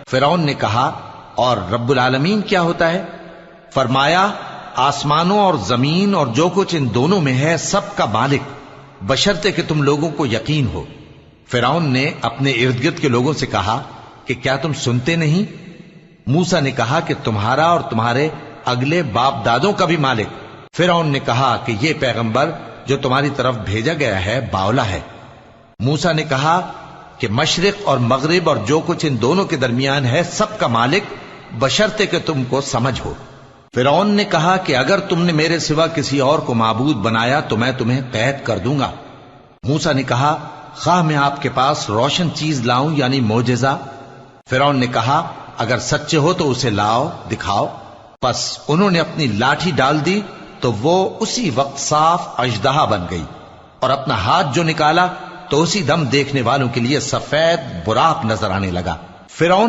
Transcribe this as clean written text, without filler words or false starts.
فرعون نے کہا اور رب العالمین کیا ہوتا ہے؟ فرمایا آسمانوں اور زمین اور جو کچھ ان دونوں میں ہے سب کا مالک، بشرطے کہ تم لوگوں کو یقین ہو۔ فرعون نے اپنے ارد گرد کے لوگوں سے کہا کہ کیا تم سنتے نہیں؟ موسیٰ نے کہا کہ تمہارا اور تمہارے اگلے باپ دادوں کا بھی مالک۔ فرعون نے کہا کہ یہ پیغمبر جو تمہاری طرف بھیجا گیا ہے باولا ہے۔ موسیٰ نے کہا کہ مشرق اور مغرب اور جو کچھ ان دونوں کے درمیان ہے سب کا مالک، بشرطے کہ تم کو سمجھ ہو۔ فرعون نے کہا کہ اگر تم نے میرے سوا کسی اور کو معبود بنایا تو میں تمہیں قید کر دوں گا۔ موسیٰ نے کہا خواہ میں آپ کے پاس روشن چیز لاؤں یعنی معجزہ؟ فرعون نے کہا اگر سچے ہو تو اسے لاؤ، دکھاؤ۔ پس انہوں نے اپنی لاٹھی ڈال دی تو وہ اسی وقت صاف اژدہا بن گئی، اور اپنا ہاتھ جو نکالا تو اسی دم دیکھنے والوں کے لیے سفید براق نظر آنے لگا۔ فرعون